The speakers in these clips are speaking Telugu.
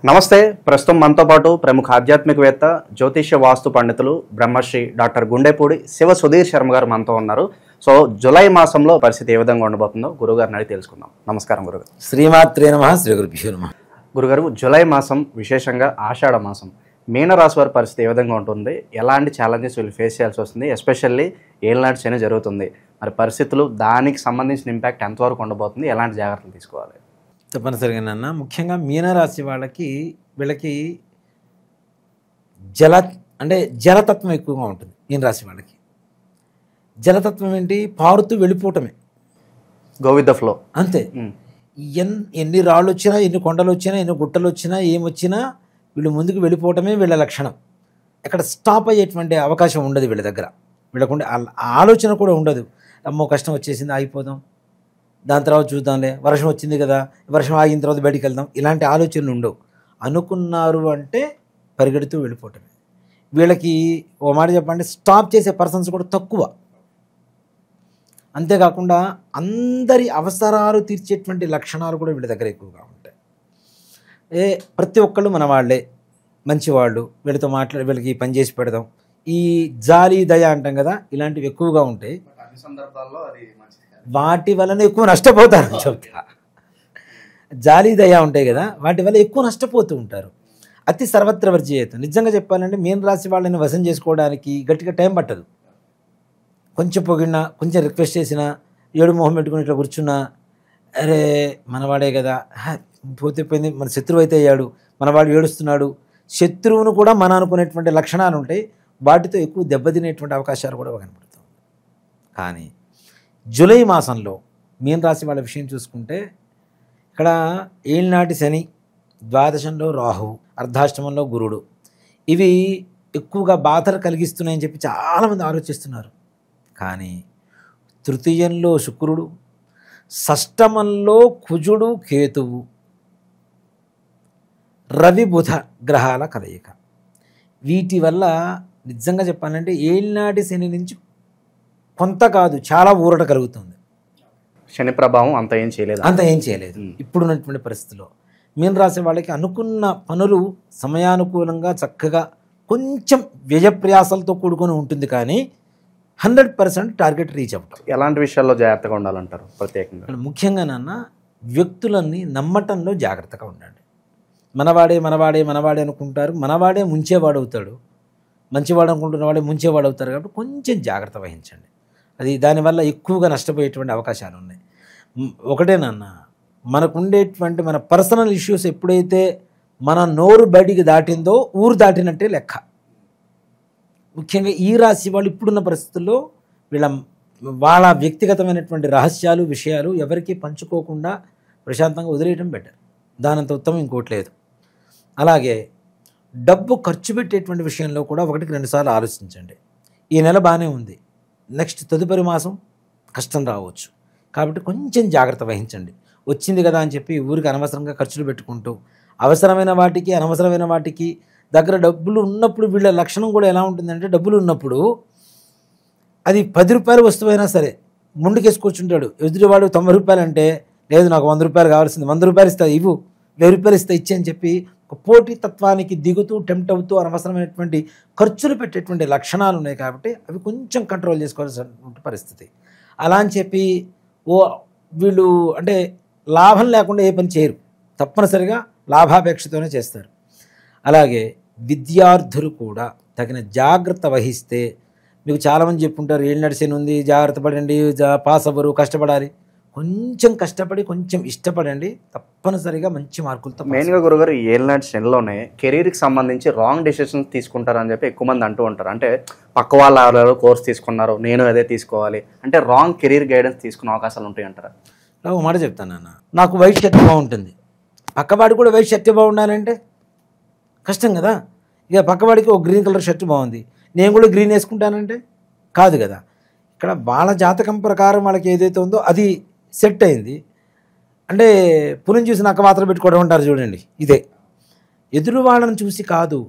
నమస్తే. ప్రస్తుతం మనతో పాటు ప్రముఖ ఆధ్యాత్మికవేత్త, జ్యోతిష్య వాస్తు పండితులు బ్రహ్మశ్రీ డాక్టర్ గుండెపూడి శివ సుధీర్ శర్మ గారు మనతో ఉన్నారు. సో జూలై మాసంలో పరిస్థితి ఏ విధంగా ఉండబోతుందో గురుగారిని అడిగి తెలుసుకుందాం. నమస్కారం గురుగారు. శ్రీమాత్రే నమః. శ్రీ గురుభ్యో నమః. గురుగారు, జూలై మాసం విశేషంగా ఆషాఢ మాసం, మీనరాశి వారి పరిస్థితి ఏ విధంగా ఉంటుంది? ఎలాంటి ఛాలెంజెస్ వీళ్ళు ఫేస్ చేయాల్సి వస్తుంది? ఎస్పెషల్లీ ఏళ్ళనాటి శని జరుగుతుంది, మరి పరిస్థితులు దానికి సంబంధించిన ఇంపాక్ట్ ఎంతవరకు ఉండబోతుంది? ఎలాంటి జాగ్రత్తలు తీసుకోవాలి? తప్పనిసరిగా నాన్న, ముఖ్యంగా మీనరాశి వీళ్ళకి జలతత్వం ఎక్కువగా ఉంటుంది. మీనరాశి వాళ్ళకి జలతత్వం ఏంటి? పారుతూ వెళ్ళిపోవటమే, గో విత్ ద ఫ్లో. అంతే. ఎన్ని రాళ్ళు వచ్చినా, ఎన్ని కొండలు వచ్చినా, ఎన్ని గుట్టలు వచ్చినా, ఏమొచ్చినా వీళ్ళు ముందుకు వెళ్ళిపోవటమే వీళ్ళ లక్షణం. ఎక్కడ స్టాప్ అయ్యేటువంటి అవకాశం ఉండదు వీళ్ళ దగ్గర. వీళ్ళకుండే ఆలోచన కూడా ఉండదు. అమ్మో కష్టం వచ్చేసింది, ఆగిపోదాం, దాని తర్వాత చూద్దాంలే, వర్షం వచ్చింది కదా, వర్షం ఆగిన తర్వాత బయటికి వెళ్దాం, ఇలాంటి ఆలోచనలు ఉండవు. అనుకున్నారు అంటే పరిగెడుతూ వెళ్ళిపోవటమే. వీళ్ళకి ఓ మాట చెప్పండి, స్టాప్ చేసే పర్సన్స్ కూడా తక్కువ. అంతేకాకుండా అందరి అవసరాలు తీర్చేటువంటి లక్షణాలు కూడా వీళ్ళ దగ్గర ఎక్కువగా ఉంటాయి. ప్రతి ఒక్కళ్ళు మన వాళ్ళే, మంచివాళ్ళు, వీళ్ళతో వీళ్ళకి పని చేసి పెడదాం, ఈ జాలి దయ అంటాం కదా, ఇలాంటివి ఎక్కువగా ఉంటాయి. వాటి వలన ఎక్కువ నష్టపోతారని చెప్తా. జాలి దయ ఉంటాయి కదా, వాటి వల్ల ఎక్కువ నష్టపోతూ ఉంటారు. అతి సర్వత్ర వర్జయేత్. నిజంగా చెప్పాలంటే మీన రాశి వాళ్ళని వశం చేసుకోవడానికి గట్టిగా టైం పట్టదు. కొంచెం పొగిడినా, కొంచెం రిక్వెస్ట్ చేసినా, ఏడు మొహం పెట్టుకుని ఇట్లా కూర్చున్నా, అరే మనవాడే కదా, పోతే పోయింది, మన శత్రువు అయితే అయ్యాడు, మనవాడు ఏడుస్తున్నాడు, శత్రువును కూడా మన అనుకునేటువంటి లక్షణాలు ఉంటాయి. వాటితో ఎక్కువ దెబ్బతినేటువంటి అవకాశాలు కూడా కనపడుతుంది. కానీ జూలై మాసంలో మీన రాశి వాళ్ళ విషయం చూసుకుంటే, ఇక్కడ ఏళ్ళనాటి శని, ద్వాదశంలో రాహువు, అర్ధాష్టమంలో గురుడు, ఇవి ఎక్కువగా బాధలు కలిగిస్తున్నాయని చెప్పి చాలామంది ఆలోచిస్తున్నారు. కానీ తృతీయంలో శుక్రుడు, షష్టమంలో కుజుడు, కేతువు, రవి బుధ గ్రహాల కలయిక. వీటి వల్ల నిజంగా చెప్పాలంటే ఏళ్ళనాటి శని నుంచి కొంత కాదు, చాలా ఊరట కలుగుతుంది. శని ప్రభావం అంత ఏం చేయలేదు. ఇప్పుడున్నటువంటి పరిస్థితిలో మీన రాశి వాళ్ళకి అనుకున్న పనులు సమయానుకూలంగా చక్కగా కొంచెం వ్యయప్రయాసాలతో కూడుకొని ఉంటుంది, కానీ 100% టార్గెట్ రీచ్ అవ్వటం. ఎలాంటి విషయాల్లో జాగ్రత్తగా ఉండాలంటారు ప్రత్యేకంగా? ముఖ్యంగా నాన్న, వ్యక్తులన్నీ నమ్మటంలో జాగ్రత్తగా ఉండండి. మనవాడే అనుకుంటారు, మనవాడే ముంచేవాడు అవుతాడు. మంచివాడు అనుకుంటున్న వాడే ముంచేవాడు అవుతారు. కాబట్టి కొంచెం జాగ్రత్త వహించండి. దానివల్ల ఎక్కువగా నష్టపోయేటువంటి అవకాశాలు ఉన్నాయి. ఒకటే నాన్న, మనకుండేటువంటి మన పర్సనల్ ఇష్యూస్ ఎప్పుడైతే మన నోరు బయటికి దాటిందో ఊరు దాటినట్టే లెక్క. ముఖ్యంగా ఈ రాశి వాళ్ళు ఇప్పుడున్న పరిస్థితుల్లో వాళ్ళ వ్యక్తిగతమైనటువంటి రహస్యాలు, విషయాలు ఎవరికీ పంచుకోకుండా ప్రశాంతంగా వదిలేయడం బెటర్. దానంత ఉత్తమం ఇంకోటి లేదు. అలాగే డబ్బు ఖర్చు పెట్టేటువంటి విషయంలో కూడా 1-2 సార్లు ఆలోచించండి. ఈ నెల బాగానే ఉంది, నెక్స్ట్ తదుపరి మాసం కష్టం రావచ్చు. కాబట్టి కొంచెం జాగ్రత్త వహించండి. వచ్చింది కదా అని చెప్పి ఊరికి అనవసరంగా ఖర్చులు పెట్టుకుంటూ, అవసరమైన వాటికి అనవసరమైన వాటికి దగ్గర డబ్బులు ఉన్నప్పుడు వీళ్ళ లక్షణం కూడా ఎలా ఉంటుందంటే, డబ్బులు ఉన్నప్పుడు అది 10 రూపాయల వస్తువైనా సరే ముందుకేసుకొచ్చుంటాడు. ఎదుటివాడు 90 రూపాయలు అంటే, లేదు నాకు 100 రూపాయలు కావాల్సింది, 100 రూపాయలు ఇస్తా, 1000 రూపాయలు ఇస్తా, ఇచ్చే అని చెప్పి ఒక పోటీ తత్వానికి దిగుతూ టెంప్ట్ అవుతూ అనవసరమైనటువంటి ఖర్చులు పెట్టేటువంటి లక్షణాలు ఉన్నాయి. కాబట్టి అవి కొంచెం కంట్రోల్ చేసుకోవాల్సిన పరిస్థితి. అలా అని చెప్పి వీళ్ళు అంటే లాభం లేకుండా ఏ పని చేయరు, తప్పనిసరిగా లాభాపేక్షతోనే చేస్తారు. అలాగే విద్యార్థులు కూడా తగిన జాగ్రత్త వహిస్తే, మీకు చాలామంది చెప్పుంటారు ఏళ్ళనాటి శని ఉంది, జాగ్రత్త పడండి, పాస్ అవ్వరు, కష్టపడాలి. కొంచెం కష్టపడి కొంచెం ఇష్టపడండి, తప్పనిసరిగా మంచి మార్కులతో. మెయిన్గా గురుగారు, ఏళ్ళనాటి శనిలోనే కెరీర్కి సంబంధించి రాంగ్ డెసిషన్స్ తీసుకుంటారని చెప్పి ఎక్కువ మంది అంటూ ఉంటారు. అంటే పక్క వాళ్ళు ఎవరెవరో కోర్స్ తీసుకున్నారు, నేను అదే తీసుకోవాలి అంటే రాంగ్ కెరీర్ గైడెన్స్ తీసుకునే అవకాశాలు ఉంటాయి అంటారా? ఒక మాట చెప్తాను నాన్న, నాకు వైట్ షర్ట్ బాగుంటుంది, పక్కవాడికి కూడా వైట్ షర్ట్ బాగుండాలంటే కష్టం కదా. ఇక పక్కవాడికి ఒక గ్రీన్ కలర్ షర్ట్ బాగుంది, నేను కూడా గ్రీన్ వేసుకుంటానంటే కాదు కదా. ఇక్కడ వాళ్ళ జాతకం ప్రకారం వాళ్ళకి ఏదైతే ఉందో అది సెట్ అయింది. అంటే పులిని చూసి నక్క మాత్రం పెట్టుకోవడం అంటారు చూడండి, ఇదే. ఎదురు వాళ్ళని చూసి కాదు,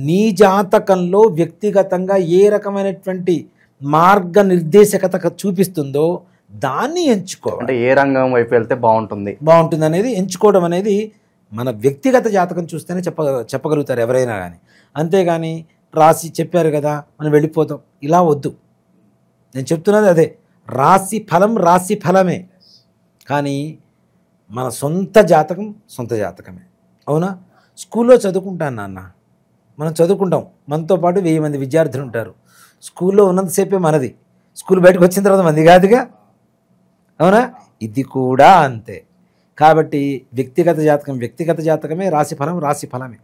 నీ జాతకంలో వ్యక్తిగతంగా ఏ రకమైనటువంటి మార్గ నిర్దేశకత చూపిస్తుందో దాన్ని ఎంచుకో. అంటే ఏ రంగం వైపు వెళ్తే బాగుంటుంది అనేది ఎంచుకోవడం అనేది మన వ్యక్తిగత జాతకం చూస్తేనే చెప్పగలుగుతారు ఎవరైనా కానీ. అంతేగాని రాసి చెప్పారు కదా మనం వెళ్ళిపోతాం, ఇలా వద్దు. నేను చెప్తున్నది అదే, రాశి ఫలమే. కానీ మన సొంత జాతకం సొంత జాతకమే. అవునా? స్కూల్లో చదువుకుంటాను నాన్న, మనం చదువుకుంటాం, మనతో పాటు 1000 మంది విద్యార్థులు ఉంటారు. స్కూల్లో ఉన్నంతసేపే మనది, స్కూల్ బయటకు వచ్చిన తర్వాత మంది కాదుగా. అవునా? ఇది కూడా అంతే. కాబట్టి వ్యక్తిగత జాతకమే, రాశి ఫలమే.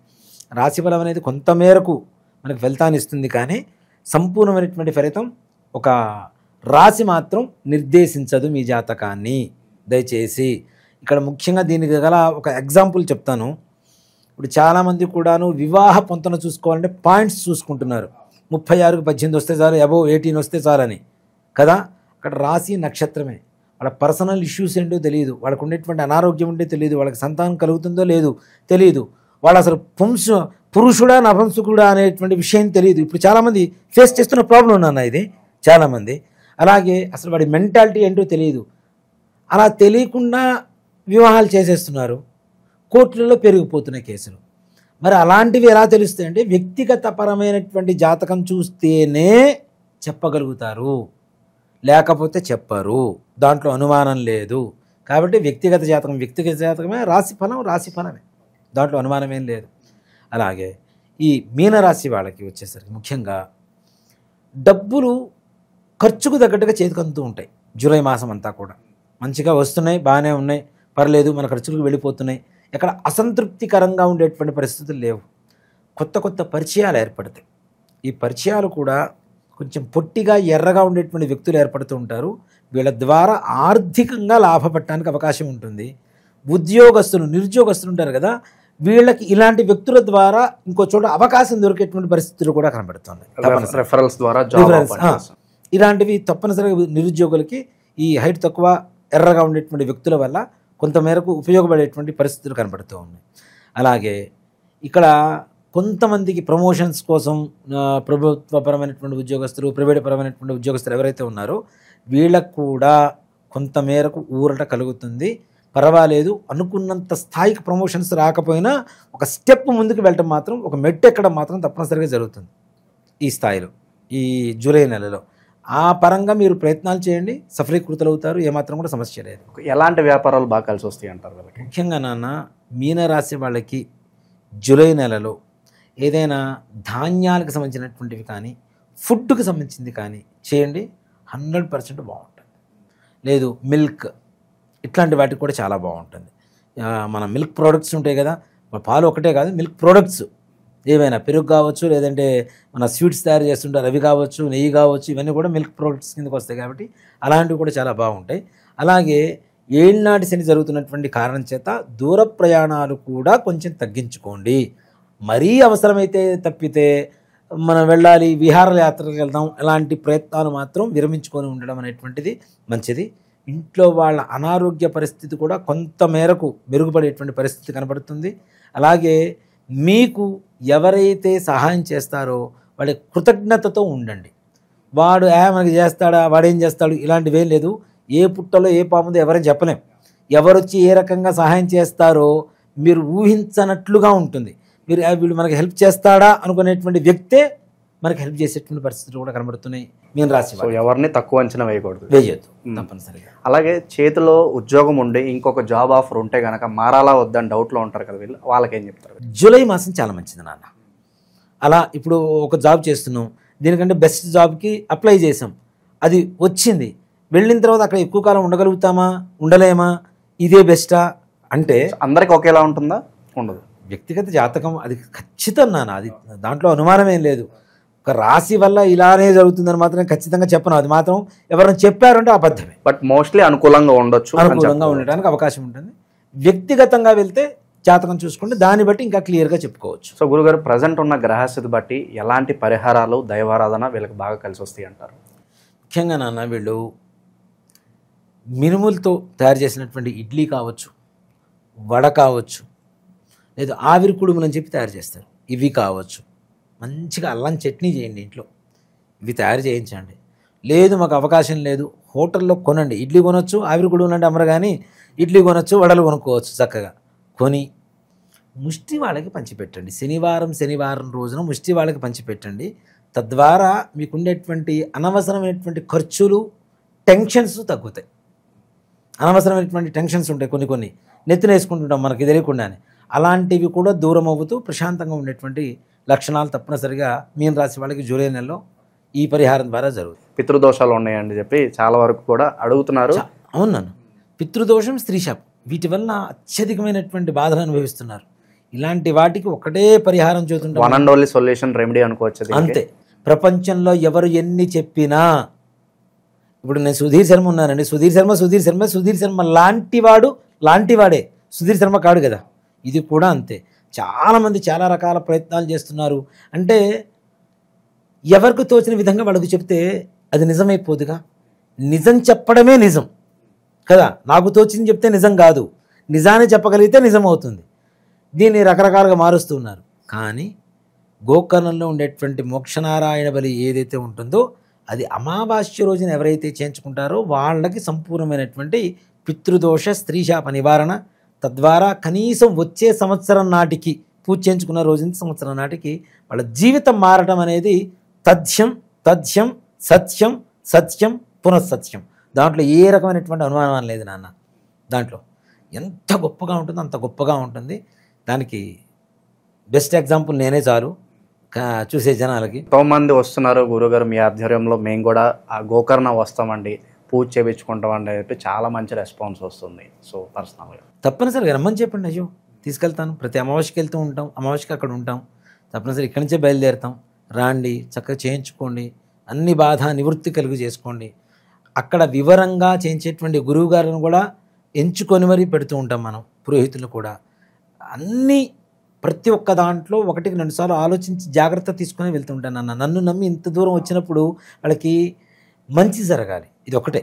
రాశి ఫలం అనేది కొంతమేరకు మనకు ఫలితాన్ని ఇస్తుంది, కానీ సంపూర్ణమైనటువంటి ఫలితం ఒక రాశి మాత్రం నిర్దేశించదు మీ జాతకాన్ని. దయచేసి ఇక్కడ ముఖ్యంగా దీనికి గల ఒక ఎగ్జాంపుల్ చెప్తాను. ఇప్పుడు చాలామంది కూడాను వివాహ పొంతన చూసుకోవాలంటే పాయింట్స్ చూసుకుంటున్నారు. 36కి 18 వస్తే చాలు, అబోవ్ 18 వస్తే చాలని కదా. అక్కడ రాశి నక్షత్రమే. వాళ్ళ పర్సనల్ ఇష్యూస్ ఏంటో తెలియదు, వాళ్ళకు ఉండేటువంటి అనారోగ్యం ఉంటే తెలియదు, వాళ్ళకి సంతానం కలుగుతుందో లేదు తెలియదు, వాళ్ళు అసలు పురుషుడా నపుంసకుడా అనేటువంటి విషయం తెలియదు. ఇప్పుడు చాలామంది ఫేస్ చేస్తున్న ప్రాబ్లం ఉన్నాను ఇది చాలామంది. అలాగే అసలు వాడి మెంటాలిటీ ఏంటో తెలియదు. అలా తెలియకుండా వివాహాలు చేసేస్తున్నారు, కోర్టులలో పెరిగిపోతున్నాయి కేసులు. మరి అలాంటివి ఎలా తెలుస్తాయంటే వ్యక్తిగత పరమైనటువంటి జాతకం చూస్తేనే చెప్పగలుగుతారు, లేకపోతే చెప్పరు. దాంట్లో అనుమానం లేదు. కాబట్టి వ్యక్తిగత జాతకమే, రాశి ఫలమే, దాంట్లో అనుమానం ఏం లేదు. అలాగే ఈ మీనరాశి వాళ్ళకి వచ్చేసరికి ముఖ్యంగా డబ్బులు ఖర్చుకు తగ్గట్టుగా చేతికి అందుతూ ఉంటాయి. జూలై మాసం అంతా కూడా మంచిగా వస్తున్నాయి, బాగానే ఉన్నాయి, పర్లేదు, మన ఖర్చులకు వెళ్ళిపోతున్నాయి. ఎక్కడ అసంతృప్తికరంగా ఉండేటువంటి పరిస్థితులు లేవు. కొత్త పరిచయాలు ఏర్పడతాయి. ఈ పరిచయాలు కూడా కొంచెం పొట్టిగా ఎర్రగా ఉండేటువంటి వ్యక్తులు ఏర్పడుతూ ఉంటారు. వీళ్ళ ద్వారా ఆర్థికంగా లాభపడటానికి అవకాశం ఉంటుంది. నిరుద్యోగస్తులు ఉంటారు కదా, వీళ్ళకి ఇలాంటి వ్యక్తుల ద్వారా ఇంకో చోట అవకాశం దొరికేటువంటి పరిస్థితులు కూడా కనబడుతున్నాయి. ఇలాంటివి తప్పనిసరిగా నిరుద్యోగులకి ఈ హైట్ తక్కువ ఎర్రగా ఉండేటువంటి వ్యక్తుల వల్ల కొంతమేరకు ఉపయోగపడేటువంటి పరిస్థితులు కనబడుతూ ఉన్నాయి. అలాగే ఇక్కడ కొంతమందికి ప్రమోషన్స్ కోసం ప్రభుత్వపరమైనటువంటి ఉద్యోగస్తులు, ప్రైవేట్ పరమైనటువంటి ఉద్యోగస్తులు ఎవరైతే ఉన్నారో వీళ్ళకు కూడా కొంతమేరకు ఊరట కలుగుతుంది. పర్వాలేదు, అనుకున్నంత స్థాయికి ప్రమోషన్స్ రాకపోయినా ఒక స్టెప్ ముందుకు వెళ్ళటం మాత్రం, ఒక మెట్టు ఎక్కడం మాత్రం తప్పనిసరిగా జరుగుతుంది ఈ స్థాయిలో, ఈ జూలై నెలలో. ఆ పరంగా మీరు ప్రయత్నాలు చేయండి, సఫలీకృతులు అవుతారు, ఏమాత్రం కూడా సమస్య లేదు. ఎలాంటి వ్యాపారాలు బాగా కలిసి వస్తాయి అంటారు వాళ్ళకి? ముఖ్యంగా నాన్న, మీనరాశి వాళ్ళకి జూలై నెలలో ఏదైనా ధాన్యాలకు సంబంధించినటువంటివి కానీ, ఫుడ్కి సంబంధించింది కానీ చేయండి, 100% బాగుంటుంది. లేదు మిల్క్, ఇట్లాంటి వాటికి కూడా చాలా బాగుంటుంది. మన మిల్క్ ప్రోడక్ట్స్ ఉంటాయి కదా, పాలు ఒకటే కాదు, మిల్క్ ప్రోడక్ట్స్ ఏవైనా, పెరుగు కావచ్చు, లేదంటే మన స్వీట్స్ తయారు చేస్తుంటారు అవి కావచ్చు, నెయ్యి కావచ్చు, ఇవన్నీ కూడా మిల్క్ ప్రోడక్ట్స్ కిందకి వస్తాయి. కాబట్టి అలాంటివి కూడా చాలా బాగుంటాయి. అలాగే ఏళ్ళనాటి శని జరుగుతున్నటువంటి కారణం చేత దూర ప్రయాణాలు కూడా కొంచెం తగ్గించుకోండి. మరీ అవసరమైతే తప్పితే మనం వెళ్ళాలి, విహారయాత్రలకు వెళ్దాం, ఇలాంటి ప్రయత్నాలు మాత్రం విరమించుకొని ఉండడం అనేటువంటిది మంచిది. ఇంట్లో వాళ్ళ అనారోగ్య పరిస్థితి కూడా కొంతమేరకు మెరుగుపడేటువంటి పరిస్థితి కనబడుతుంది. అలాగే మీకు ఎవరైతే సహాయం చేస్తారో వాళ్ళ కృతజ్ఞతతో ఉండండి. వాడు మనకి చేస్తాడా, వాడేం చేస్తాడు, ఇలాంటివేం లేదు. ఏ పుట్టలో ఏ పాముందో ఎవరైనా చెప్పలేం. ఎవరొచ్చి ఏ రకంగా సహాయం చేస్తారో మీరు ఊహించనట్లుగా ఉంటుంది. వీళ్ళు మనకి హెల్ప్ చేస్తాడా అనుకునేటువంటి వ్యక్తే మనకి హెల్ప్ చేసేటువంటి పరిస్థితులు కూడా కనబడుతున్నాయి. మీన రాశి ఎవరిని తక్కువ అంచనా వేయకూడదు, వేయద్దు తప్పనిసరిగా. అలాగే చేతిలో ఉద్యోగం ఉండి ఇంకొక జాబ్ ఆఫర్ ఉంటే కనుక మారాలా వద్దని డౌట్లో ఉంటారు కదా, వీళ్ళు వాళ్ళకేం చెప్తారు? జూలై మాసం చాలా మంచిది నాన్న. అలా ఇప్పుడు ఒక జాబ్ చేస్తున్నాం, దీనికంటే బెస్ట్ జాబ్కి అప్లై చేసాం, అది వచ్చింది, వెళ్ళిన తర్వాత అక్కడ ఎక్కువ కాలం ఉండగలుగుతామా, ఉండలేమా, ఇదే బెస్టా అంటే అందరికి ఒకేలా ఉంటుందా? ఉండదు. వ్యక్తిగత జాతకం అది ఖచ్చితం నాన్న, అది దాంట్లో అనుమానం ఏం లేదు. ఒక రాశి వల్ల ఇలానే జరుగుతుందని మాత్రం ఖచ్చితంగా చెప్పను, అది మాత్రం ఎవరైనా చెప్పారంటే అబద్ధమే. బట్ మోస్ట్లీ అనుకూలంగా ఉండొచ్చు, అనుకూలంగా ఉండడానికి అవకాశం ఉంటుంది. వ్యక్తిగతంగా వెళ్తే జాతకం చూసుకుంటే దాన్ని బట్టి ఇంకా క్లియర్గా చెప్పుకోవచ్చు. సో గురుగారు, ప్రజెంట్ ఉన్న గ్రహస్థితి బట్టి ఎలాంటి పరిహారాలు, దైవారాధన వీళ్ళకి బాగా కలిసి వస్తాయి అంటారు? ముఖ్యంగా నాన్న, వీళ్ళు మినుములతో తయారు చేసినటువంటి ఇడ్లీ కావచ్చు, వడ కావచ్చు, లేదు ఆవిరి కుడుములు అని చెప్పి తయారు చేస్తారు, ఇవి కావచ్చు. మంచిగా అల్లం చట్నీ చేయండి ఇంట్లో, ఇవి తయారు చేయించండి. లేదు మాకు అవకాశం లేదు, హోటల్లో కొనండి. ఇడ్లీ కొనొచ్చు, ఆవిరి కుడుములు అంటే అమ్మరు, కానీ ఇడ్లీ కొనొచ్చు, వడలు కొనుక్కోవచ్చు. చక్కగా కొని ముష్టి వాళ్ళకి పంచిపెట్టండి. శనివారం రోజున ముష్టి వాళ్ళకి పంచిపెట్టండి. తద్వారా మీకుండేటువంటి అనవసరమైనటువంటి ఖర్చులు, టెన్షన్స్ తగ్గుతాయి. అనవసరమైనటువంటి టెన్షన్స్ ఉంటాయి కొన్ని నెత్తిన వేసుకుంటుంటాం మనకి తెలియకుండానే. అలాంటివి కూడా దూరం అవుతూ ప్రశాంతంగా ఉండేటువంటి లక్షణాలు తప్పనిసరిగా మీన రాశి వాళ్ళకి జూలై నెలలో ఈ పరిహారం ద్వారా జరుగుతుంది. పితృదోషాలు ఉన్నాయండి చెప్పి చాలా వరకు కూడా అడుగుతున్నారు. అవునన్నా, పితృదోషం, స్త్రీ శాపం, వీటి వల్ల అత్యధికమైనటువంటి బాధలు అనుభవిస్తున్నారు. ఇలాంటి వాటికి ఒకటే పరిహారం చూస్తుంటాం. One and only solution, remedy అనుకోవచ్చు. అంతే. ప్రపంచంలో ఎవరు ఎన్ని చెప్పినా, ఇప్పుడు నేను సుధీర్ శర్మ ఉన్నానండి, సుధీర్ శర్మ లాంటివాడే, సుధీర్ శర్మ కాడు కదా. ఇది కూడా అంతే. చాలామంది చాలా రకాల ప్రయత్నాలు చేస్తున్నారు. అంటే ఎవరికి తోచిన విధంగా వాళ్ళకు చెప్తే అది నిజమైపోదుగా. నిజం చెప్పడమే నిజం కదా. నాకు తోచింది చెప్తే నిజం కాదు, నిజాన్ని చెప్పగలిగితే నిజం అవుతుంది. దీన్ని రకరకాలుగా మారుస్తున్నారు. కానీ గోకర్ణంలో ఉండేటువంటి మోక్షనారాయణ బలి ఏదైతే ఉంటుందో అది అమావాస్య రోజున ఎవరైతే చేయించుకుంటారో వాళ్ళకి సంపూర్ణమైనటువంటి పితృదోష, స్త్రీశాప నివారణ, తద్వారా కనీసం వచ్చే సంవత్సరం నాటికి పూజ చేయించుకున్న రోజు నుంచి సంవత్సరం నాటికి వాళ్ళ జీవితం మారటం అనేది తథ్యం, సత్యం, సత్యం, పునఃసత్యం. దాంట్లో ఏ రకమైనటువంటి అనుమానం లేదు నాన్న. దాంట్లో ఎంత గొప్పగా ఉంటుందో అంత గొప్పగా ఉంటుంది. దానికి బెస్ట్ ఎగ్జాంపుల్ నేనే చాలు చూసే జనాలకి. ఎంతోమంది వస్తున్నారు గురుగారు మీ ఆధ్వర్యంలో, మేము కూడా ఆ గోకర్ణ వస్తామండి, పూజ చేయించుకుంటామండి అని చెప్పి చాలా మంచి రెస్పాన్స్ వస్తుంది. సో పర్సనల్గా తప్పనిసరిగా రమ్మని చెప్పండి. అయ్యో తీసుకెళ్తాను. ప్రతి అమావాస్యకి వెళ్తూ ఉంటాం, అమావాస్యకి అక్కడ ఉంటాం. తప్పనిసరి ఇక్కడి నుంచే బయలుదేరుతాం. రాండి, చక్కగా చేయించుకోండి, అన్ని బాధ నివృత్తి కలుగు చేసుకోండి. అక్కడ వివరంగా చేయించేటువంటి గురువు గారిని కూడా ఎంచుకొని మరీ పెడుతూ ఉంటాం మనం, పురోహితులు కూడా. అన్నీ ప్రతి ఒక్క దాంట్లో 1-2 సార్లు ఆలోచించి జాగ్రత్త తీసుకొని వెళ్తుంటాను అన్న. నన్ను నమ్మి ఇంత దూరం వచ్చినప్పుడు వాళ్ళకి మంచి జరగాలి, ఇది ఒకటే.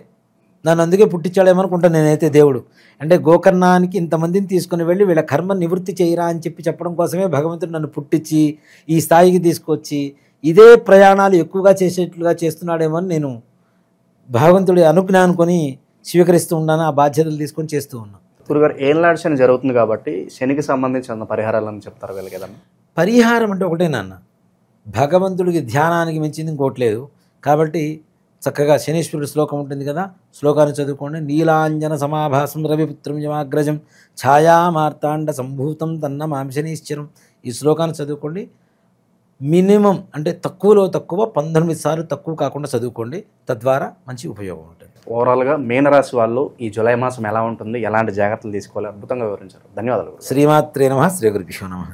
నన్ను అందుకే పుట్టించాడేమనుకుంటాను నేనైతే దేవుడు. అంటే గోకర్ణానికి ఇంతమందిని తీసుకుని వెళ్ళి వీళ్ళ కర్మ నివృత్తి చేయరా అని చెప్పడం కోసమే భగవంతుడు నన్ను పుట్టించి ఈ స్థాయికి తీసుకొచ్చి ఇదే ప్రయాణాలు ఎక్కువగా చేసేట్లుగా చేస్తున్నాడేమో అని నేను భగవంతుడి అనుజ్ఞ అనుకొని స్వీకరిస్తూ ఉన్నాను. ఆ బాధ్యతలు తీసుకొని చేస్తూ ఉన్నాను. గురుగారు ఏళ్ళనాడు శని జరుగుతుంది కాబట్టి శనికి సంబంధించిన పరిహారాలను చెప్తారు వీళ్ళు కదమ్మా. పరిహారం అంటే ఒకటే నాన్న, భగవంతుడికి ధ్యానానికి మించింది ఇంకోట్లేదు. కాబట్టి చక్కగా శనీశ్వరుడు శ్లోకం ఉంటుంది కదా, శ్లోకాన్ని చదువుకోండి. నీలాంజన సమాభాసం రవిపుత్రం యమాగ్రజం ఛాయామార్తాండ సంభూతం తన్నమామి శనీశ్వరం. ఈ శ్లోకాన్ని చదువుకోండి. మినిమం అంటే తక్కువలో తక్కువ 19 సార్లు తక్కువ కాకుండా చదువుకోండి. తద్వారా మంచి ఉపయోగం ఉంటుంది. ఓవరాల్గా మీనరాశి వాళ్ళు ఈ జూలై మాసం ఎలా ఉంటుంది, ఎలాంటి జాగ్రత్తలు తీసుకోవాలి, అద్భుతంగా వివరించారు. ధన్యవాదాలు. శ్రీమాత్రే నమః. శ్రీ గురుభ్యో నమః.